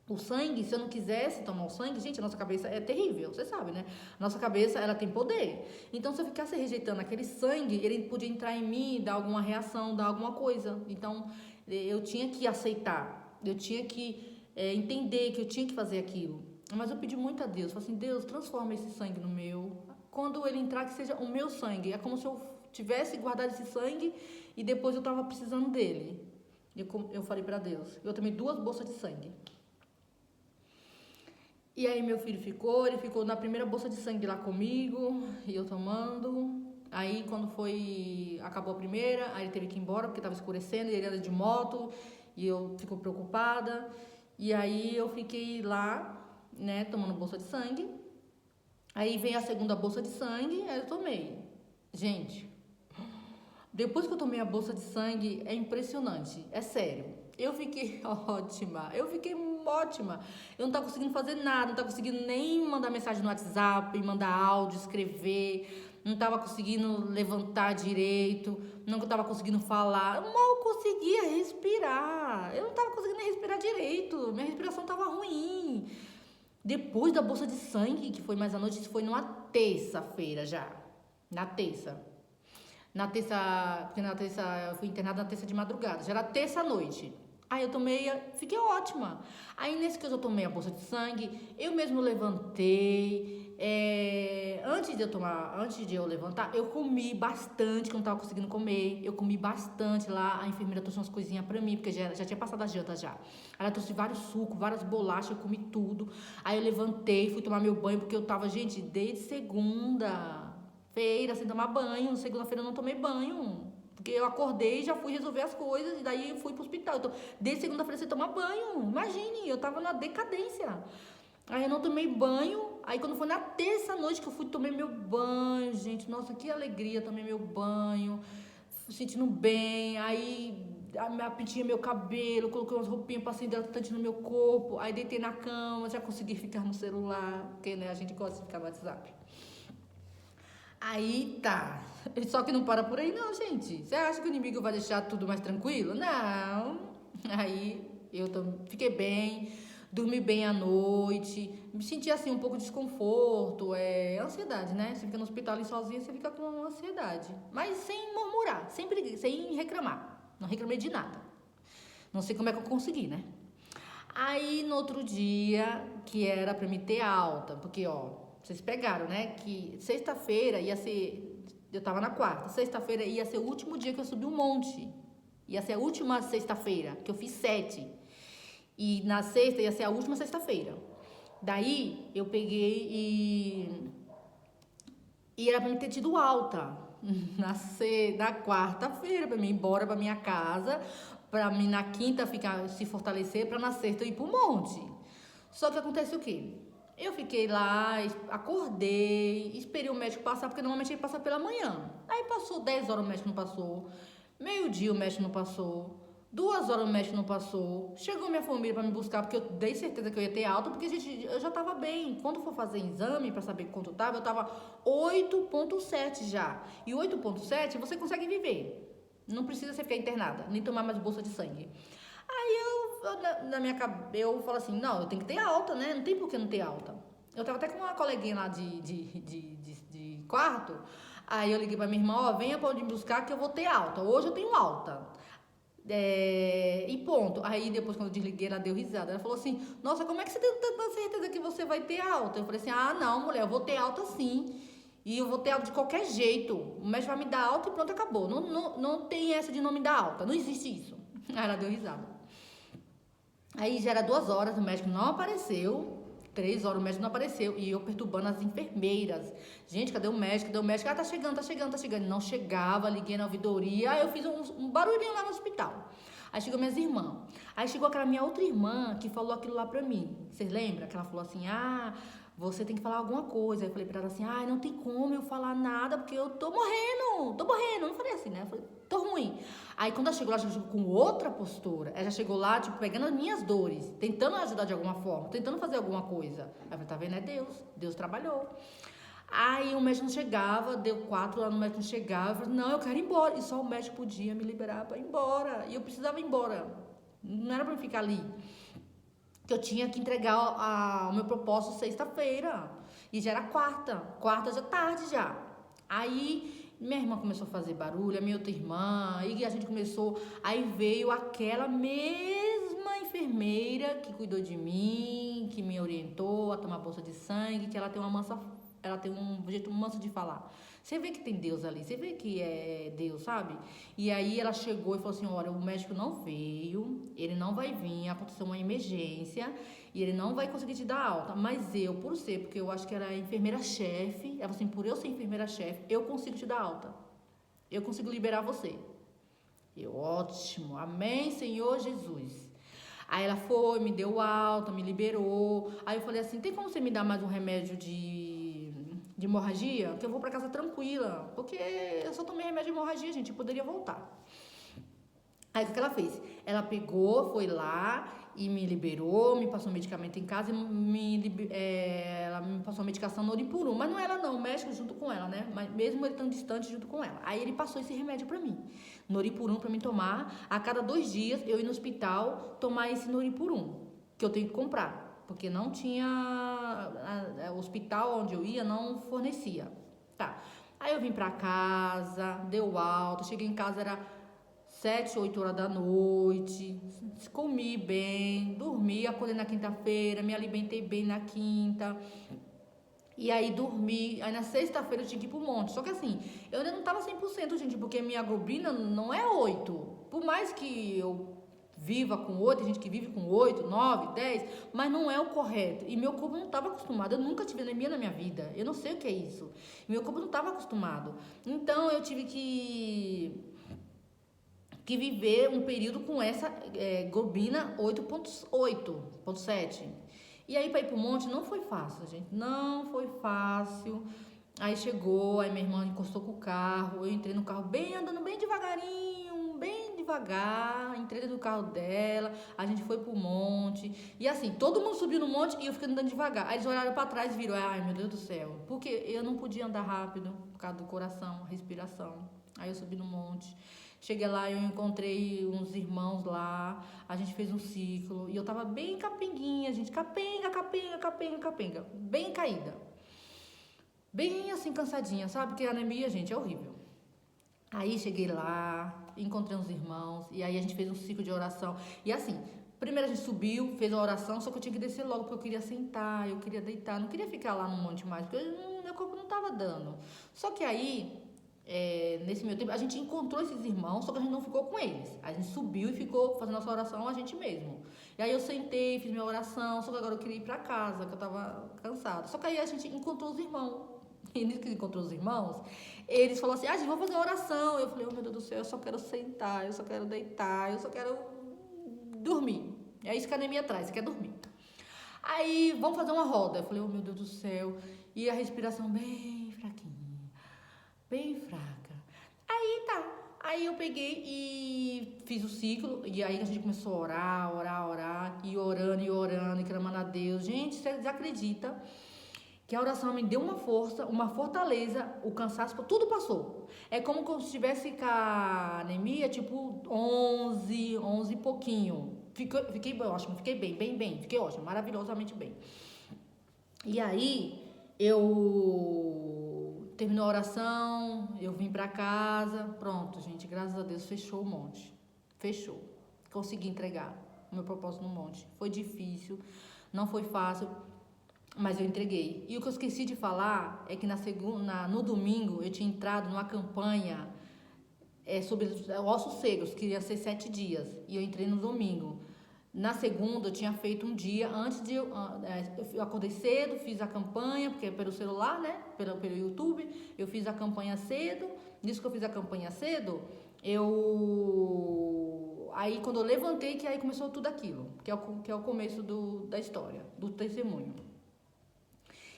O sangue, se eu não quisesse tomar o sangue, gente, a nossa cabeça é terrível, você sabe, né? A nossa cabeça, ela tem poder. Então, se eu ficasse rejeitando aquele sangue, ele podia entrar em mim, dar alguma reação, dar alguma coisa. Então, eu tinha que aceitar, eu tinha que entender que eu tinha que fazer aquilo. Mas eu pedi muito a Deus, falei assim, Deus, transforma esse sangue no meu. Quando ele entrar, que seja o meu sangue. É como se eu tivesse guardado esse sangue e depois eu tava precisando dele. Eu falei pra Deus, eu tomei 2 bolsas de sangue. E aí meu filho ele ficou na primeira bolsa de sangue lá comigo, e eu tomando. Aí quando acabou a primeira, aí ele teve que ir embora porque tava escurecendo, e ele era de moto, e eu fico preocupada. E aí eu fiquei lá, né, tomando bolsa de sangue. Aí vem a segunda bolsa de sangue, aí eu tomei. Gente, depois que eu tomei a bolsa de sangue, é impressionante, é sério. Eu fiquei ótima, Eu não tava conseguindo fazer nada, não tava conseguindo nem mandar mensagem no WhatsApp, mandar áudio, escrever, não tava conseguindo levantar direito, não tava conseguindo falar, eu mal conseguia respirar. Eu não tava conseguindo nem respirar direito, minha respiração tava ruim. Depois da bolsa de sangue, que foi mais à noite, isso foi numa terça-feira já, na terça. Porque na terça eu fui internada na terça de madrugada, já era terça à noite. Aí eu tomei, fiquei ótima. Aí nesse que eu tomei a bolsa de sangue, eu mesmo levantei. Antes de eu levantar, eu comi bastante, que eu não tava conseguindo comer. Eu comi bastante lá, a enfermeira trouxe umas coisinhas pra mim, porque já tinha passado a janta já. Ela trouxe vários sucos, várias bolachas, eu comi tudo. Aí eu levantei, fui tomar meu banho, porque eu tava, gente, desde segunda-feira sem tomar banho. Segunda-feira eu não tomei banho. Porque eu acordei, já fui resolver as coisas, e daí eu fui pro hospital. Então, desde segunda-feira sem tomar banho. Imagine, eu tava na decadência. Aí eu não tomei banho. Aí quando foi na terça-noite que eu fui tomei meu banho, gente. Nossa, que alegria, tomei meu banho. Sentindo bem. Aí penteei meu cabelo, coloquei umas roupinhas, passei hidratante no meu corpo. Aí deitei na cama, já consegui ficar no celular. Porque, né, a gente gosta de ficar no WhatsApp. Aí tá. Só que não para por aí não, gente. Você acha que o inimigo vai deixar tudo mais tranquilo? Não. Aí fiquei bem, dormi bem à noite, me senti assim um pouco de desconforto, ansiedade, né? Você fica no hospital ali sozinha, você fica com ansiedade. Mas sem murmurar, sem reclamar. Não reclamei de nada. Não sei como é que eu consegui, né? Aí no outro dia, que era pra me ter alta, porque vocês pegaram, né? Que sexta-feira ia ser. Eu tava na quarta. Sexta-feira ia ser o último dia que eu subi um monte. Ia ser a última sexta-feira, que eu fiz 7. E na sexta ia ser a última sexta-feira. Daí eu peguei e era pra me ter tido alta. Na quarta-feira, pra mim ir embora pra minha casa. Pra mim na quinta se fortalecer, pra na sexta eu ir pro monte. Só que acontece o quê? Eu fiquei lá, acordei, esperei o médico passar, porque normalmente ele passa pela manhã. Aí passou 10 horas, o médico não passou. Meio-dia o médico não passou. 2 horas o médico não passou. Chegou minha família pra me buscar, porque eu dei certeza que eu ia ter alta, porque, gente, eu já tava bem. Quando for fazer exame pra saber quanto eu tava 8,7 já. E 8,7 você consegue viver. Não precisa você ficar internada, nem tomar mais bolsa de sangue. Aí na minha cabeça, eu falo assim, não, eu tenho que ter alta, né? Não tem por que não ter alta. Eu tava até com uma coleguinha lá de quarto, aí eu liguei pra minha irmã, venha pra onde me buscar que eu vou ter alta. Hoje eu tenho alta. E ponto. Aí depois quando eu desliguei, ela deu risada. Ela falou assim, nossa, como é que você tem tanta certeza que você vai ter alta? Eu falei assim, não, mulher, eu vou ter alta sim. E eu vou ter alta de qualquer jeito. O médico vai me dar alta e pronto, acabou. Não tem essa de não me dar alta. Não existe isso. Aí ela deu risada. Aí já era 2 horas, o médico não apareceu. 3 horas o médico não apareceu. E eu perturbando as enfermeiras. Gente, cadê o médico? Cadê o médico? Tá chegando. Não chegava, liguei na ouvidoria. Aí eu fiz um barulhinho lá no hospital. Aí chegou minhas irmãs. Aí chegou aquela minha outra irmã que falou aquilo lá pra mim. Vocês lembram? Que ela falou assim, você tem que falar alguma coisa. Aí eu falei pra ela assim, não tem como eu falar nada, porque eu tô morrendo. Eu não falei assim, né? Eu falei, tô ruim. Aí quando ela chegou com outra postura. Ela já chegou lá, tipo, pegando as minhas dores, tentando ajudar de alguma forma, tentando fazer alguma coisa. Aí eu falei, tá vendo? É Deus. Deus trabalhou. Aí o médico não chegava, deu 4 horas, o médico não chegava. Eu falei, não, eu quero ir embora. E só o médico podia me liberar pra ir embora. E eu precisava ir embora. Não era pra eu ficar ali. que eu tinha que entregar o meu propósito sexta-feira. E já era quarta já tarde já. Aí minha irmã começou a fazer barulho, a minha outra irmã, e a gente começou. Aí veio aquela mesma enfermeira que cuidou de mim, que me orientou a tomar bolsa de sangue, que ela tem um jeito manso de falar. Você vê que tem Deus ali, você vê que é Deus, sabe? E aí ela chegou e falou assim: olha, o médico não veio, ele não vai vir, aconteceu uma emergência e ele não vai conseguir te dar alta. Mas eu, porque eu acho que era enfermeira-chefe, ela falou assim: por eu ser enfermeira-chefe, eu consigo te dar alta. Eu consigo liberar você. Eu, ótimo, amém, Senhor Jesus. Aí ela foi, me deu alta, me liberou. Aí eu falei assim: tem como você me dar mais um remédio de hemorragia? Que eu vou pra casa tranquila. Porque eu só tomei remédio de hemorragia, gente, eu poderia voltar. Aí o que ela fez? Ela pegou, foi lá e me liberou, me passou medicamento em casa e ela me passou a medicação Noripurum. Mas não ela não, o médico junto com ela, né? Mas mesmo ele tão distante junto com ela. Aí ele passou esse remédio pra mim. Noripurum pra mim tomar. A cada 2 dias eu ir no hospital tomar esse Noripurum, que eu tenho que comprar. Porque não tinha... O hospital onde eu ia não fornecia. Tá. Aí eu vim pra casa, deu alta, cheguei em casa, era 7, 8 horas da noite, comi bem, dormi, acordei na quinta-feira, me alimentei bem na quinta. E aí dormi, aí na sexta-feira eu tinha que ir pro monte. Só que assim, eu ainda não tava 100%, gente, porque minha globina não é 8. Por mais que eu viva com 8, tem gente que vive com 8, 9, 10, mas não é o correto. E meu corpo não estava acostumado. Eu nunca tive anemia na minha vida. Eu não sei o que é isso. Meu corpo não estava acostumado. Então eu tive que viver um período com essa globina 8.8.7. E aí para ir pro monte não foi fácil, gente. Não foi fácil. Aí chegou, aí minha irmã encostou com o carro, eu entrei no carro bem, andando bem devagarinho, bem devagar, entrei dentro do carro dela, a gente foi pro monte, e assim, todo mundo subiu no monte e eu fiquei andando devagar. Aí eles olharam pra trás e viram, ai meu Deus do céu, porque eu não podia andar rápido, por causa do coração, respiração. Aí eu subi no monte, cheguei lá, eu encontrei uns irmãos lá, a gente fez um ciclo, e eu tava bem capenguinha, gente, capenga, bem caída. Bem assim, cansadinha, sabe? Porque a anemia, gente, é horrível. Aí cheguei lá, encontrei uns irmãos, e aí a gente fez um ciclo de oração. E assim, primeiro a gente subiu, fez a oração, só que eu tinha que descer logo, porque eu queria sentar, eu queria deitar, não queria ficar lá no monte mais, porque meu corpo não tava dando. Só que aí, nesse meio tempo, a gente encontrou esses irmãos, só que a gente não ficou com eles. A gente subiu e ficou fazendo nossa oração a gente mesmo. E aí eu sentei, fiz minha oração, só que agora eu queria ir pra casa, que eu tava cansada. Só que aí a gente encontrou os irmãos. E nisso que encontrou os irmãos, eles falaram assim: gente, vamos fazer uma oração. Eu falei: oh meu Deus do céu, eu só quero sentar, eu só quero deitar, eu só quero dormir. É isso que a anemia traz, você quer dormir. Aí, vamos fazer uma roda. Eu falei: oh meu Deus do céu. E a respiração bem fraquinha, bem fraca. Aí tá. Aí eu peguei e fiz o ciclo. E aí a gente começou a orar. E orando, e clamando a Deus. Gente, vocês acreditam que a oração me deu uma força, uma fortaleza, o cansaço, tudo passou. É como se estivesse com a anemia, tipo 11 e pouquinho. Fiquei ótimo, fiquei bem, fiquei ótimo, maravilhosamente bem. E aí, eu terminou a oração, eu vim pra casa, pronto, gente, graças a Deus, fechou o monte. Fechou. Consegui entregar o meu propósito no monte. Foi difícil, não foi fácil, mas eu entreguei. E o que eu esqueci de falar é que no domingo eu tinha entrado numa campanha sobre ossos secos, que ia ser 7 dias. E eu entrei no domingo. Na segunda eu tinha feito um dia antes de eu acordei cedo, fiz a campanha, porque é pelo celular, né? Pelo YouTube. Eu fiz a campanha cedo. Nisso que eu fiz a campanha cedo, aí quando eu levantei, que aí começou tudo aquilo, que é o começo da história, do testemunho.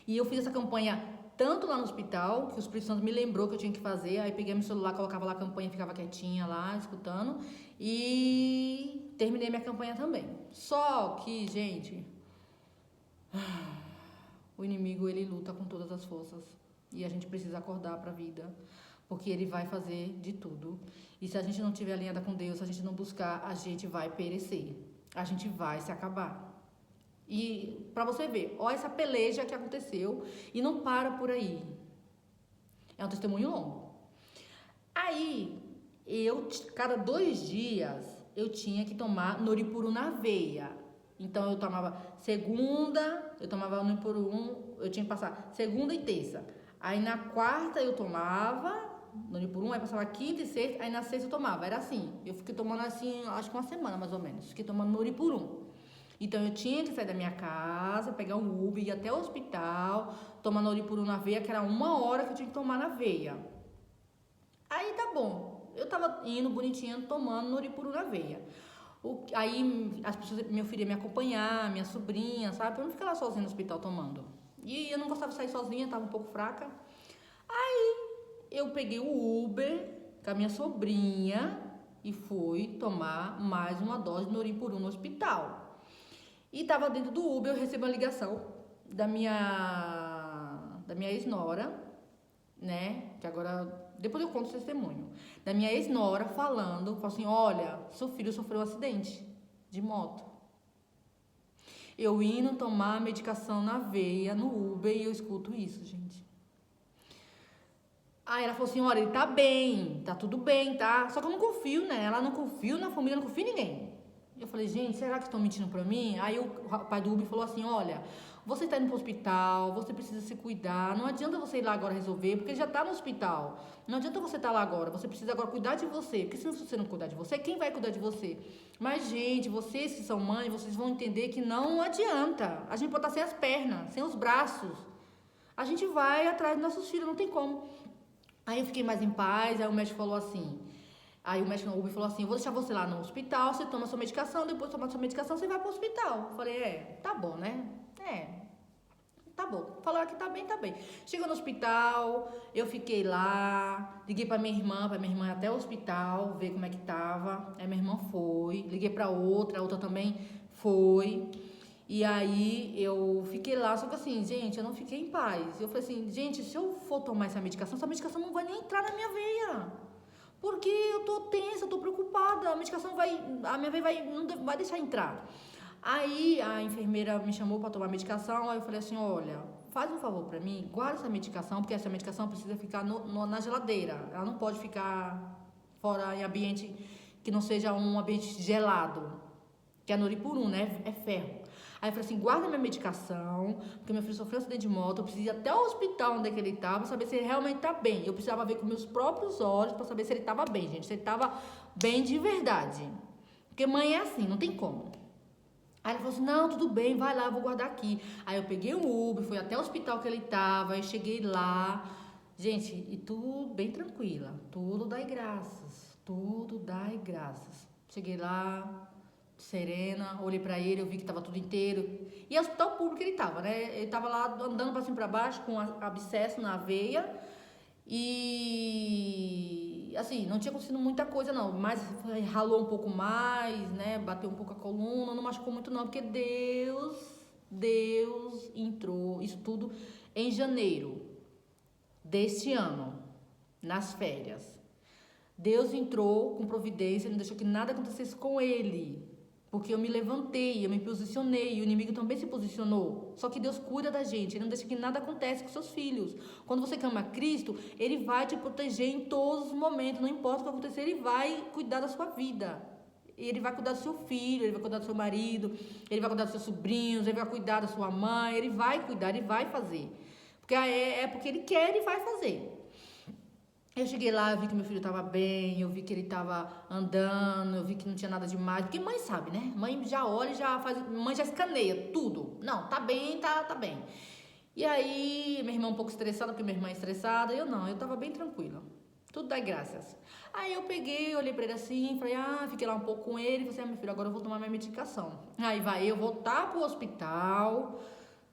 E eu fiz essa campanha tanto lá no hospital, que o Espírito Santo me lembrou que eu tinha que fazer. Aí peguei meu celular, colocava lá a campanha, ficava quietinha lá, escutando. E terminei minha campanha também. Só que, gente, o inimigo, ele luta com todas as forças. E a gente precisa acordar pra vida, porque ele vai fazer de tudo. E se a gente não estiver alinhada com Deus, se a gente não buscar, a gente vai perecer. A gente vai se acabar. E pra você ver, ó essa peleja que aconteceu e não para por aí. É um testemunho longo. Aí, cada 2 dias, eu tinha que tomar Noripuru na veia. Então, eu tomava segunda, eu tomava Noripuru, eu tinha que passar segunda e terça. Aí, na quarta, eu tomava Noripuru, aí passava quinta e sexta, aí na sexta eu tomava. Era assim, eu fiquei tomando assim, acho que uma semana mais ou menos, fiquei tomando Noripuru. Então, eu tinha que sair da minha casa, pegar um Uber, ir até o hospital, tomar Noripuru na veia, que era 1 hora que eu tinha que tomar na veia. Aí tá bom, eu tava indo bonitinha, tomando Noripuru na veia. Aí as pessoas, meu filho ia me acompanhar, minha sobrinha, sabe? Pra eu não ficar lá sozinha no hospital tomando. E eu não gostava de sair sozinha, tava um pouco fraca. Eu peguei o Uber com a minha sobrinha e fui tomar mais uma dose de Noripuru no hospital. E tava dentro do Uber, eu recebi uma ligação da minha ex-nora, né? Que agora, depois eu conto o testemunho. Da minha ex-nora falou assim, olha, seu filho sofreu um acidente de moto. Eu indo tomar medicação na veia, no Uber, e eu escuto isso, gente. Aí ela falou assim, olha, ele tá bem, tá tudo bem, tá? Só que eu não confio nela, não confio na família, não confio em ninguém. Eu falei, gente, será que estão mentindo pra mim? Aí o pai do Uber falou assim, olha, você tá indo pro hospital, você precisa se cuidar, não adianta você ir lá agora resolver, porque já tá no hospital. Não adianta você estar lá agora, você precisa agora cuidar de você, porque se você não cuidar de você, quem vai cuidar de você? Mas, gente, vocês que são mães, vocês vão entender que não adianta. A gente pode estar sem as pernas, sem os braços. A gente vai atrás dos nossos filhos, não tem como. Aí eu fiquei mais em paz, aí o médico falou assim... Aí o médico no Uber falou assim, eu vou deixar você lá no hospital, você toma sua medicação, depois de tomar sua medicação, você vai pro hospital. Eu falei, tá bom, né? Tá bom. Falaram que tá bem, tá bem. Chegou no hospital, eu fiquei lá, liguei pra minha irmã ir até o hospital, ver como é que tava. Aí minha irmã foi, liguei pra outra, a outra também foi. E aí eu fiquei lá, só que assim, gente, eu não fiquei em paz. Eu falei assim, gente, se eu for tomar essa medicação não vai nem entrar na minha veia. Porque eu tô tensa, eu tô preocupada, a minha veia não vai deixar entrar. Aí a enfermeira me chamou para tomar medicação, aí eu falei assim, olha, faz um favor para mim, guarda essa medicação, porque essa medicação precisa ficar na geladeira, ela não pode ficar fora em ambiente que não seja um ambiente gelado, que é Noripuru, né, é ferro. Aí eu falei assim, guarda minha medicação, porque meu filho sofreu um acidente de moto, eu preciso ir até o hospital onde é que ele estava, pra saber se ele realmente tá bem. Eu precisava ver com meus próprios olhos para saber se ele estava bem, gente, se ele estava bem de verdade. Porque mãe é assim, não tem como. Aí ele falou assim, não, tudo bem, vai lá, eu vou guardar aqui. Aí eu peguei o Uber, fui até o hospital que ele estava, aí cheguei lá. Gente, e tudo bem tranquila, tudo dai graças, tudo dai graças. Cheguei lá... serena, olhei pra ele, eu vi que tava tudo inteiro. E é hospital público ele tava, né? Ele tava lá andando pra cima e pra baixo com abscesso na veia. E assim, não tinha acontecido muita coisa não, mas ralou um pouco mais, né? Bateu um pouco a coluna, não machucou muito não, porque Deus entrou, isso tudo em janeiro deste ano, nas férias. Deus entrou com providência, não deixou que nada acontecesse com ele. Porque eu me levantei, eu me posicionei, o inimigo também se posicionou. Só que Deus cuida da gente, Ele não deixa que nada aconteça com seus filhos. Quando você clama a Cristo, Ele vai te proteger em todos os momentos, não importa o que acontecer, Ele vai cuidar da sua vida. Ele vai cuidar do seu filho, Ele vai cuidar do seu marido, Ele vai cuidar dos seus sobrinhos, Ele vai cuidar da sua mãe, Ele vai cuidar, Ele vai fazer. Porque porque Ele quer e vai fazer. Eu cheguei lá, eu vi que meu filho tava bem, eu vi que ele tava andando, eu vi que não tinha nada demais. Porque mãe sabe, né? Mãe já olha e já faz. Mãe já escaneia tudo. Não, tá bem, tá bem. E aí, minha irmã um pouco estressada, porque minha irmã é estressada. Eu tava bem tranquila. Tudo dá graças. Aí eu peguei, olhei pra ele assim, falei, fiquei lá um pouco com ele. Falei, meu filho, agora eu vou tomar minha medicação. Aí vai eu voltar pro hospital.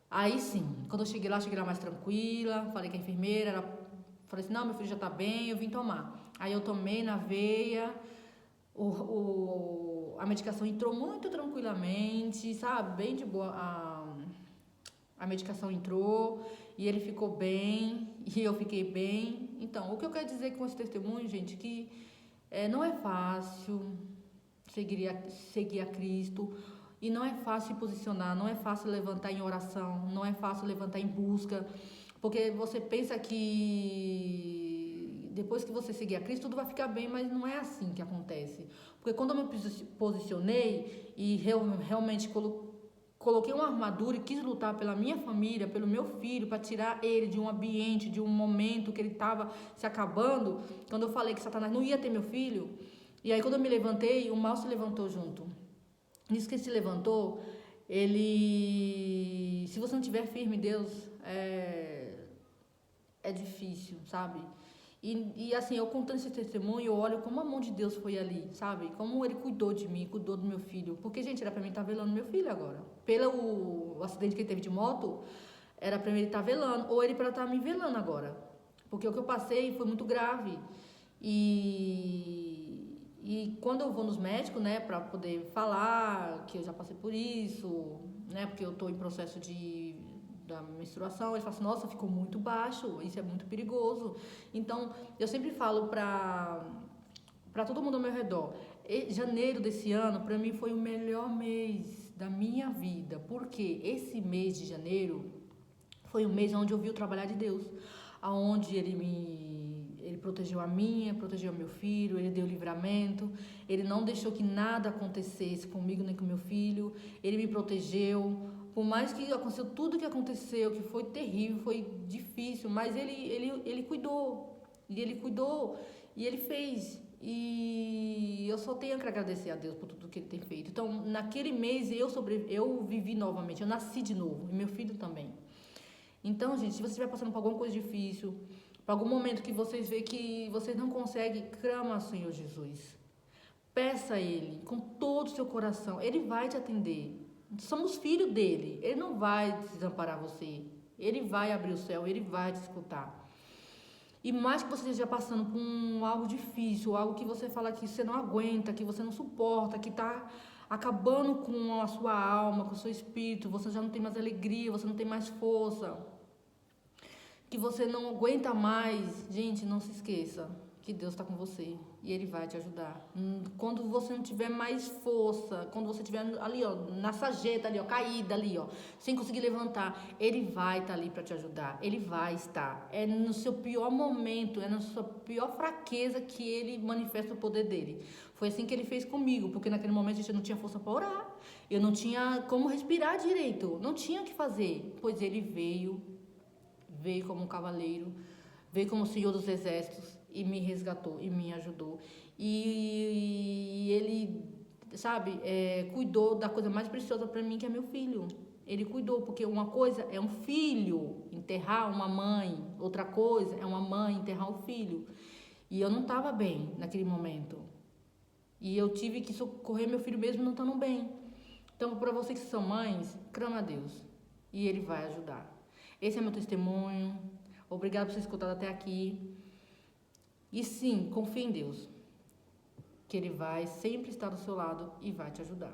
Aí sim, quando eu cheguei lá mais tranquila. Falei que a enfermeira era. Falei assim, não, meu filho já tá bem, eu vim tomar. Aí eu tomei na veia, a medicação entrou muito tranquilamente, sabe? Bem de boa. A medicação entrou e ele ficou bem e eu fiquei bem. Então, o que eu quero dizer com esse testemunho, gente, que não é fácil seguir a Cristo. E não é fácil se posicionar, não é fácil levantar em oração, não é fácil levantar em busca, porque você pensa que depois que você seguir a Cristo, tudo vai ficar bem, mas não é assim que acontece. Porque quando eu me posicionei e realmente coloquei uma armadura e quis lutar pela minha família, pelo meu filho, para tirar ele de um ambiente, de um momento que ele estava se acabando, quando eu falei que Satanás não ia ter meu filho, e aí quando eu me levantei, o mal se levantou junto. Nisso que ele se levantou, ele... Se você não estiver firme, Deus, é difícil, sabe? E assim, eu contando esse testemunho, eu olho como a mão de Deus foi ali, sabe? Como ele cuidou de mim, cuidou do meu filho. Porque, gente, era pra mim estar velando meu filho agora. Pelo acidente que ele teve de moto, era pra ele estar velando. Ou ele pra estar me velando agora. Porque o que eu passei foi muito grave. E quando eu vou nos médicos, né, pra poder falar que eu já passei por isso, né, porque eu tô em processo da menstruação, eles falam assim, nossa, ficou muito baixo, isso é muito perigoso. Então, eu sempre falo pra todo mundo ao meu redor, janeiro desse ano, pra mim, foi o melhor mês da minha vida, porque esse mês de janeiro foi o mês onde eu vi o trabalhar de Deus, aonde ele protegeu a minha, protegeu o meu filho, ele deu livramento, ele não deixou que nada acontecesse comigo nem com meu filho, ele me protegeu. Por mais que aconteceu tudo que aconteceu, que foi terrível, foi difícil, mas ele cuidou, e ele fez. E eu só tenho que agradecer a Deus por tudo que ele tem feito. Então, naquele mês eu vivi novamente, eu nasci de novo, e meu filho também. Então, gente, se você estiver passando por alguma coisa difícil, por algum momento que vocês veem que vocês não conseguem, clama ao Senhor Jesus. Peça a Ele com todo o seu coração, Ele vai te atender. Somos filhos dele, ele não vai desamparar você, ele vai abrir o céu, ele vai te escutar. E mais que você esteja passando por algo difícil, algo que você fala que você não aguenta, que você não suporta, que está acabando com a sua alma, com o seu espírito, você já não tem mais alegria, você não tem mais força, que você não aguenta mais, gente, não se esqueça que Deus está com você e Ele vai te ajudar. Quando você não tiver mais força, quando você estiver ali, ó, na sarjeta, ali, ó, caída ali, ó, sem conseguir levantar, Ele vai estar ali para te ajudar. Ele vai estar. É no seu pior momento, é na sua pior fraqueza que Ele manifesta o poder dele. Foi assim que Ele fez comigo, porque naquele momento a gente não tinha força para orar, eu não tinha como respirar direito, não tinha o que fazer, pois Ele veio como um cavaleiro, veio como o Senhor dos Exércitos e me resgatou e me ajudou. E ele, sabe, cuidou da coisa mais preciosa para mim, que é meu filho. Ele cuidou, porque uma coisa é um filho enterrar uma mãe, outra coisa é uma mãe enterrar um filho. E eu não estava bem naquele momento. E eu tive que socorrer meu filho mesmo não estando bem. Então, para vocês que são mães, clama a Deus e Ele vai ajudar. Esse é meu testemunho. Obrigado por ter escutado até aqui. E sim, confie em Deus, que Ele vai sempre estar do seu lado e vai te ajudar.